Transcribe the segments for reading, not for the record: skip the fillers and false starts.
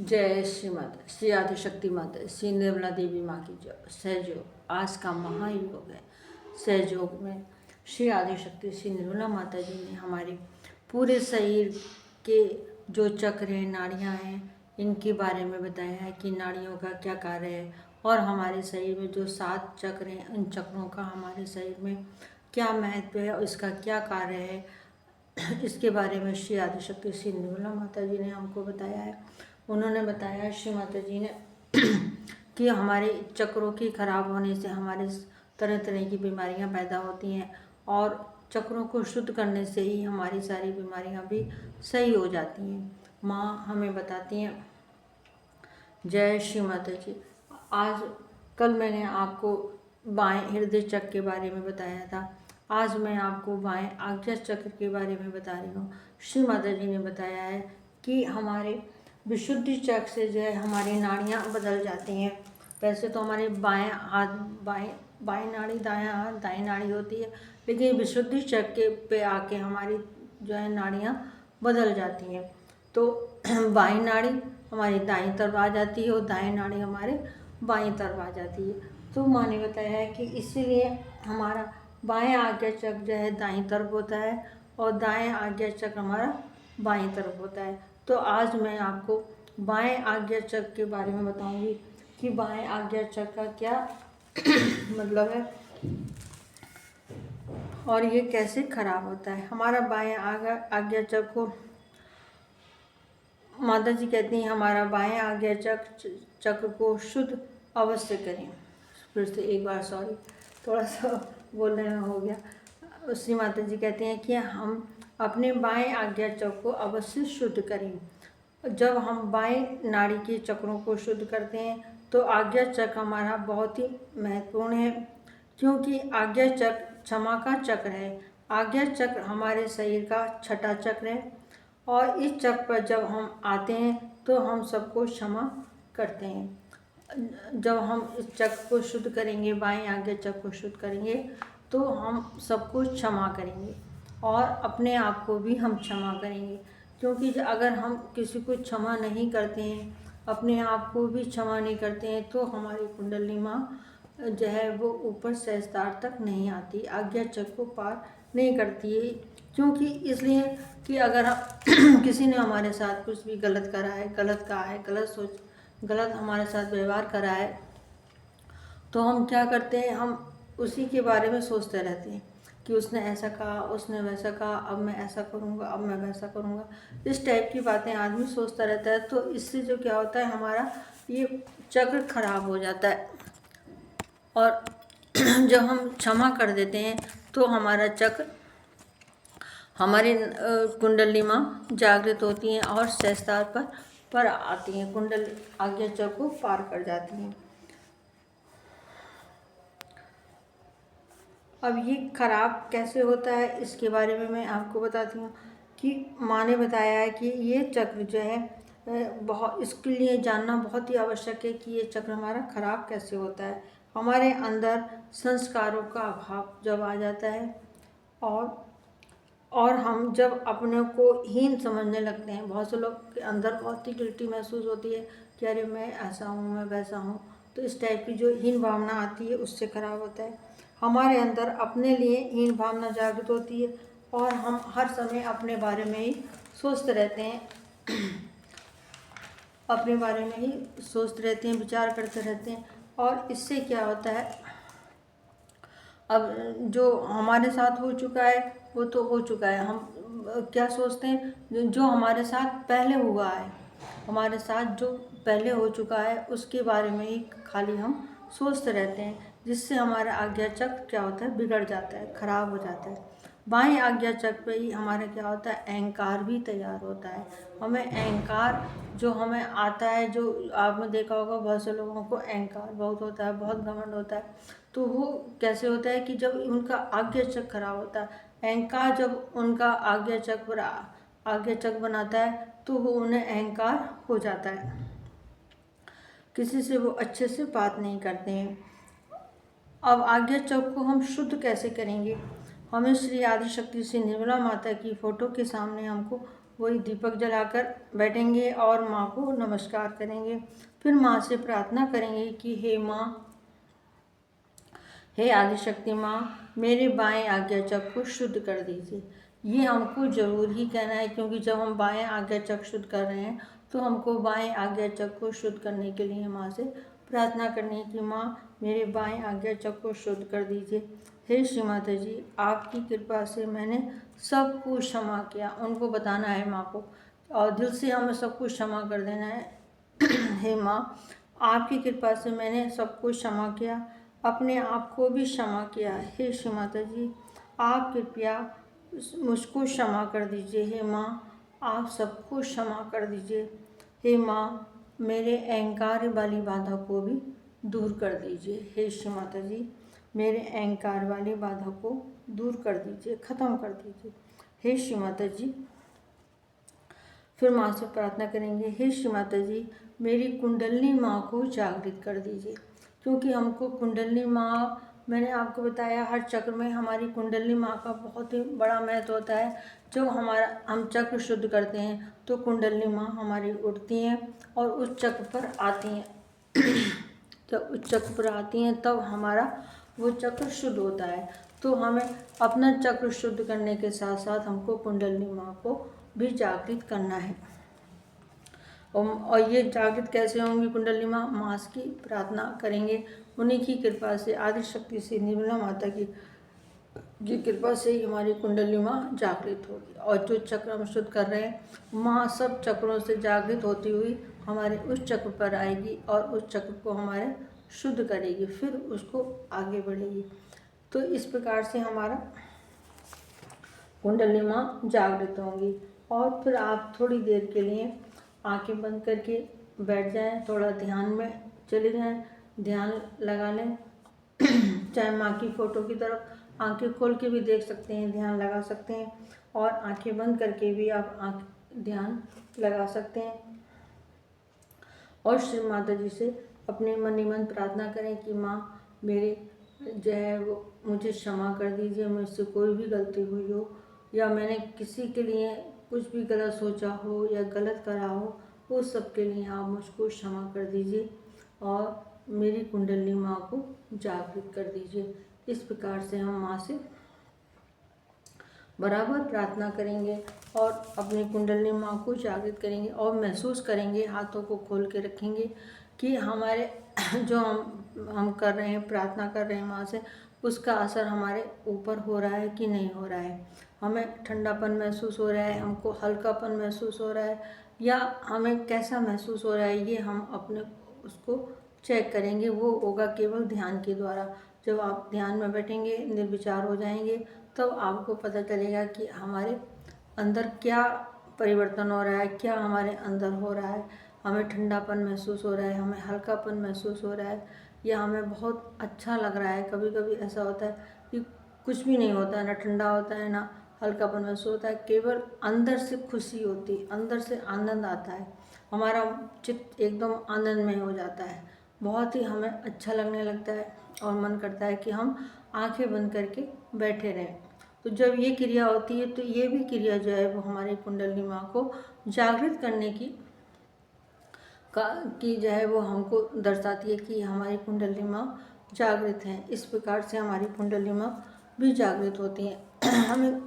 जय श्री माता श्री आदिशक्ति माता श्री निर्मला देवी माँ की जय। सहयोग आज का महायोग है। सहयोग में श्री आदिशक्ति श्री निर्मला माता जी ने हमारे पूरे शरीर के जो चक्र हैं, नाड़ियाँ हैं, इनके बारे में बताया है कि नाड़ियों का क्या कार्य है और हमारे शरीर में जो 7 चक्र हैं, उन चक्रों का हमारे शरीर में क्या महत्व है और इसका क्या कार्य है, इसके बारे में श्री आदिशक्ति श्री निर्मला माता जी ने हमको बताया है। उन्होंने बताया श्री माता जी ने कि हमारे चक्रों के खराब होने से हमारे तरह तरह की बीमारियां पैदा होती हैं और चक्रों को शुद्ध करने से ही हमारी सारी बीमारियां भी सही हो जाती हैं। माँ हमें बताती हैं। जय श्री माता जी। कल मैंने आपको बाएं हृदय चक्र के बारे में बताया था। आज मैं आपको बाएं आज्ञा चक्र के बारे में बता रही हूँ। श्री माता जी ने बताया है कि हमारे विशुद्धि चक्र से जो है हमारी नाड़ियाँ बदल जाती हैं। वैसे तो हमारे बाएं हाथ बाएं नाड़ी, दायां हाथ दाएं नाड़ी होती है, लेकिन विशुद्धि चक्र पे आके हमारी जो है नाड़ियाँ बदल जाती हैं। तो बाएं नाड़ी हमारी दाईं तरफ आ जाती है और दाएं नाड़ी हमारे बाईं तरफ आ जाती है। तो माँ ने बताया है कि इसीलिए हमारा बाएं आज्ञा चक्र जो है दाईं तरफ होता है और दाएं आज्ञा चक्र हमारा बाईं तरफ होता है। तो आज मैं आपको बाएं आज्ञा चक्र के बारे में बताऊंगी कि बाएं आज्ञा चक्र का क्या मतलब है और ये कैसे खराब होता है। हमारा बाएं आज्ञा चक्र को माता जी कहती हैं हमारा बाएं आज्ञा चक्र को शुद्ध अवश्य करें। फिर से एक बार सॉरी, थोड़ा सा बोलने में हो गया। श्री माता जी कहती हैं कि हम अपने बाएं आज्ञा चक्र को अवश्य शुद्ध करें। जब हम बाएं नाड़ी के चक्रों को शुद्ध करते हैं तो आज्ञा चक्र हमारा बहुत ही महत्वपूर्ण है, क्योंकि आज्ञा चक्र क्षमा का चक्र है। आज्ञा चक्र हमारे शरीर का 6ठा चक्र है और इस चक्र पर जब हम आते हैं तो हम सबको क्षमा करते हैं। जब हम इस चक्र को शुद्ध करेंगे, बाएं आज्ञा चक्र को शुद्ध करेंगे, तो हम सबको क्षमा करेंगे और अपने आप को भी हम क्षमा करेंगे। क्योंकि अगर हम किसी को क्षमा नहीं करते हैं, अपने आप को भी क्षमा नहीं करते हैं, तो हमारी कुंडली माँ जो है वो ऊपर सहस्त्रार तक नहीं आती, आज्ञा चक्र को पार नहीं करती है। क्योंकि इसलिए कि अगर हम किसी ने हमारे साथ कुछ भी गलत करा है, गलत कहा है, गलत हमारे साथ व्यवहार करा है, तो हम क्या करते हैं, हम उसी के बारे में सोचते रहते हैं कि उसने ऐसा कहा, उसने वैसा कहा, अब मैं ऐसा करूँगा, अब मैं वैसा करूँगा। इस टाइप की बातें आदमी सोचता रहता है। तो इससे जो क्या होता है, हमारा ये चक्र खराब हो जाता है। और जब हम क्षमा कर देते हैं तो हमारा चक्र, हमारी कुंडली माँ जागृत होती हैं और सहस्त्रार पर आती हैं, कुंडल आज्ञा चक्र को पार कर जाती हैं। अब ये खराब कैसे होता है इसके बारे में मैं आपको बताती हूँ कि माँ ने बताया है कि ये चक्र जो है बहुत, इसके लिए जानना बहुत ही आवश्यक है कि ये चक्र हमारा खराब कैसे होता है। हमारे अंदर संस्कारों का अभाव जब आ जाता है और हम जब अपने को हीन समझने लगते हैं। बहुत से लोग के अंदर बहुत ही गिल्टी महसूस होती है कि अरे मैं ऐसा हूँ, मैं वैसा हूँ। तो इस टाइप की जो हीन भावना आती है उससे खराब होता है। हमारे अंदर अपने लिए हीन भावना जागृत होती है और हम हर समय अपने बारे में ही सोचते रहते हैं, अपने बारे में ही सोचते रहते हैं, विचार करते रहते हैं। और इससे क्या होता है, अब जो हमारे साथ हो चुका है वो तो हो चुका है। हम क्या सोचते हैं, जो हमारे साथ पहले हुआ है, हमारे साथ जो पहले हो चुका है उसके बारे में ही खाली हम सोचते रहते हैं, जिससे हमारा आज्ञा चक्र क्या होता है, बिगड़ जाता है, खराब हो जाता है। बाएं आज्ञा चक्र पे ही हमारा क्या होता है, अहंकार भी तैयार होता है। हमें अहंकार जो हमें आता है, जो आपने देखा होगा बहुत से लोगों को अहंकार बहुत होता है, बहुत घमंड होता है। तो वो कैसे होता है कि जब उनका आज्ञा चक्र खराब होता है, अहंकार जब उनका आज्ञा चक्र बनाता है तो वो उन्हें अहंकार हो जाता है, किसी से वो अच्छे से बात नहीं करते हैं। अब आज्ञा चक्र को हम शुद्ध कैसे करेंगे, हमें श्री आदिशक्ति से निर्मला माता की फ़ोटो के सामने हमको वही दीपक जलाकर बैठेंगे और माँ को नमस्कार करेंगे। फिर माँ से प्रार्थना करेंगे कि हे माँ, हे आदिशक्ति माँ, मेरे बाएं आज्ञा चक्र को शुद्ध कर दीजिए। ये हमको जरूर ही कहना है, क्योंकि जब हम बाएं आज्ञा चक्र शुद्ध कर रहे हैं तो हमको बाएं आज्ञा चक्र को शुद्ध करने के लिए माँ से प्रार्थना करनी है कि माँ, मेरे बाएं आज्ञा चक्र को शुद्ध कर दीजिए। हे श्री माता जी, आपकी कृपा से मैंने सब कुछ क्षमा किया। उनको बताना है माँ को, और दिल से हमें सब कुछ क्षमा कर देना है। हे माँ, आपकी कृपा से मैंने सब कुछ क्षमा किया, अपने आप को भी क्षमा किया। हे श्री माता जी, आप कृपया मुझको क्षमा कर दीजिए। हे माँ, आप सबको क्षमा कर दीजिए। हे माँ, मेरे अहंकार वाली बाधा को भी दूर कर दीजिए। हे श्री माता जी, मेरे अहंकार वाली बाधा को दूर कर दीजिए, ख़त्म कर दीजिए। हे श्री माता जी, फिर माँ से प्रार्थना करेंगे, हे श्री माता जी, मेरी कुंडलिनी माँ को जागृत कर दीजिए। क्योंकि हमको कुंडलिनी माँ, मैंने आपको बताया, हर चक्र में हमारी कुंडलिनी माँ का बहुत ही बड़ा महत्व होता है। जब हम चक्र शुद्ध करते हैं तो कुंडलिनी माँ हमारी उठती हैं और उस चक्र पर आती हैं। जब उस चक्र पर आती हैं तब हमारा वो चक्र शुद्ध होता है। तो हमें अपना चक्र शुद्ध करने के साथ साथ हमको कुंडलिनी माँ को भी जागृत करना है। और ये जागृत कैसे होंगी कुंडलिनी माँ? मास की प्रार्थना करेंगे, उन्हीं की कृपा से, आदिशक्ति से, निर्मला माता की कृपा से ही हमारी कुंडलिनी माँ जागृत होगी। और जो चक्र हम शुद्ध कर रहे हैं, माँ सब चक्रों से जागृत होती हुई हमारे उस चक्र पर आएगी और उस चक्र को हमारे शुद्ध करेगी, फिर उसको आगे बढ़ेगी। तो इस प्रकार से हमारा कुंडलिनी माँ जागृत होंगी। और फिर आप थोड़ी देर के लिए आंखें बंद करके बैठ जाएं, थोड़ा ध्यान में चले जाएं, ध्यान लगा लें। चाहे माँ की फ़ोटो की तरफ आंखें खोल के भी देख सकते हैं, ध्यान लगा सकते हैं, और आंखें बंद करके भी आप ध्यान लगा सकते हैं। और श्री माता जी से अपने मन ही मन प्रार्थना करें कि माँ, मेरे जो है वो मुझे क्षमा कर दीजिए, मुझसे कोई भी गलती हुई हो, या मैंने किसी के लिए कुछ भी गलत सोचा हो या गलत करा हो, उस सब के लिए आप मुझको क्षमा कर दीजिए और मेरी कुंडलिनी माँ को जागृत कर दीजिए। इस प्रकार से हम माँ से बराबर प्रार्थना करेंगे और अपनी कुंडलिनी माँ को जागृत करेंगे और महसूस करेंगे, हाथों को खोल के रखेंगे कि हमारे जो हम कर रहे हैं, प्रार्थना कर रहे हैं माँ से, उसका असर हमारे ऊपर हो रहा है कि नहीं हो रहा है। हमें ठंडापन महसूस हो रहा है, हमको हल्कापन महसूस हो रहा है, या हमें कैसा महसूस हो रहा है, ये हम अपने उसको चेक करेंगे। वो होगा केवल ध्यान के द्वारा। जब आप ध्यान में बैठेंगे, निर्विचार हो जाएंगे, तब आपको पता चलेगा कि हमारे अंदर क्या परिवर्तन हो रहा है, क्या हमारे अंदर हो रहा है। हमें ठंडापन महसूस हो रहा है, हमें हल्कापन महसूस हो रहा है, या हमें बहुत अच्छा लग रहा है। कभी कभी ऐसा होता है कि कुछ भी नहीं होता है, ना ठंडा होता है ना हल्कापन महसूस होता है, केवल अंदर से खुशी होती है, अंदर से आनंद आता है, हमारा चित्त एकदम आनंदमय हो जाता है, बहुत ही हमें अच्छा लगने लगता है और मन करता है कि हम आंखें बंद करके बैठे रहें। तो जब ये क्रिया होती है तो ये भी क्रिया जो है वो हमारी कुंडलिनी माँ को जागृत करने की जो है वो हमको दर्शाती है कि हमारी कुंडलिनी माँ जागृत हैं। इस प्रकार से हमारी कुंडलिनी माँ भी जागृत होती हैं। हमें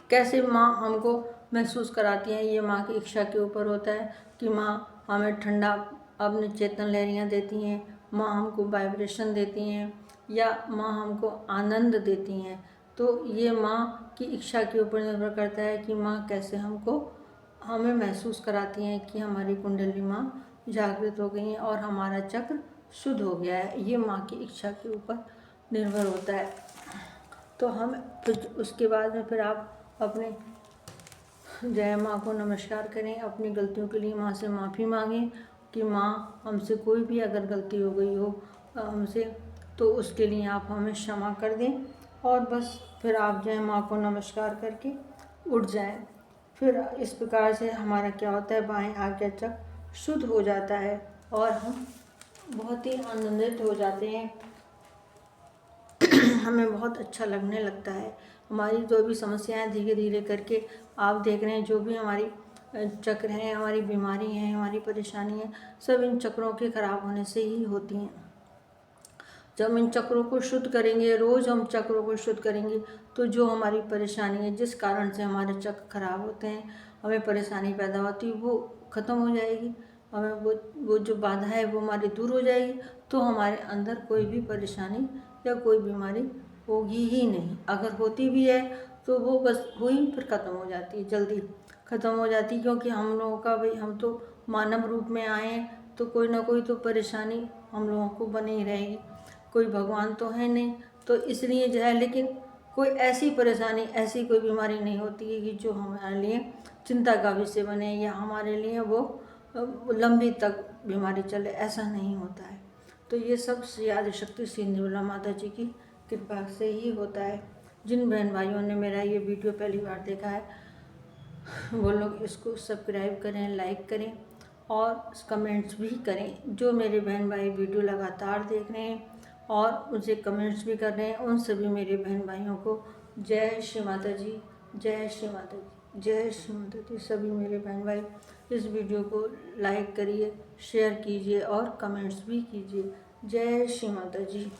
कैसे माँ हमको महसूस कराती हैं, ये माँ की इच्छा के ऊपर होता है कि माँ हमें ठंडा अपने चेतन लहरियाँ देती हैं, माँ हमको वाइब्रेशन देती हैं, या माँ हमको आनंद देती हैं। तो ये माँ की इच्छा के ऊपर निर्भर करता है कि माँ कैसे हमें महसूस कराती हैं कि हमारी कुंडलिनी माँ जागृत हो गई हैं और हमारा चक्र शुद्ध हो गया है। ये माँ की इच्छा के ऊपर निर्भर होता है। तो हम फिर उसके बाद में फिर आप अपने जय माँ को नमस्कार करें, अपनी गलतियों के लिए माँ से माफ़ी मांगें कि माँ, हमसे कोई भी अगर गलती हो गई हो हमसे, तो उसके लिए आप हमें क्षमा कर दें। और बस फिर आप जय माँ को नमस्कार करके उठ जाएं। फिर इस प्रकार से हमारा क्या होता है, बाएं आज्ञा चक्र शुद्ध हो जाता है और हम बहुत ही आनंदित हो जाते हैं। हमें बहुत अच्छा लगने लगता है, हमारी जो भी समस्याएं धीरे धीरे करके आप देख रहे हैं, जो भी हमारी चक्र हैं, हमारी बीमारी हैं, हमारी परेशानी है, सब इन चक्रों के खराब होने से ही होती हैं। जब हम इन चक्रों को शुद्ध करेंगे, रोज़ हम चक्रों को शुद्ध करेंगे, तो जो हमारी परेशानी है, जिस कारण से हमारे चक्र खराब होते हैं, हमें परेशानी पैदा होती है, वो ख़त्म हो जाएगी। हमें वो जो बाधा है वो हमारी दूर हो जाएगी, तो हमारे अंदर कोई भी परेशानी या कोई बीमारी होगी ही नहीं। अगर होती भी है तो वो बस हुई फिर ख़त्म हो जाती है, जल्दी ख़त्म हो जाती है। क्योंकि हम लोगों का भाई, हम तो मानव रूप में आए हैं, तो कोई ना कोई तो परेशानी हम लोगों को बनी ही रहेगी। कोई भगवान तो है नहीं, तो इसलिए जो है, लेकिन कोई ऐसी परेशानी, ऐसी कोई बीमारी नहीं होती है कि जो हमारे लिए चिंता का विषय बने या हमारे लिए वो लंबी तक बीमारी चले, ऐसा नहीं होता है। तो ये सब श्री आदिशक्ति श्री निर्मला माता जी की कृपा से ही होता है। जिन बहन भाइयों ने मेरा ये वीडियो पहली बार देखा है, वो लोग इसको सब्सक्राइब करें, लाइक करें और कमेंट्स भी करें। जो मेरे बहन भाई वीडियो लगातार देख रहे हैं और मुझे कमेंट्स भी कर रहे हैं, उन सभी मेरे बहन भाइयों को जय श्री माता जी, जय श्री माता जी, जय श्री माता जी। सभी मेरे बहन भाई इस वीडियो को लाइक करिए, शेयर कीजिए और कमेंट्स भी कीजिए। जय श्री माता जी।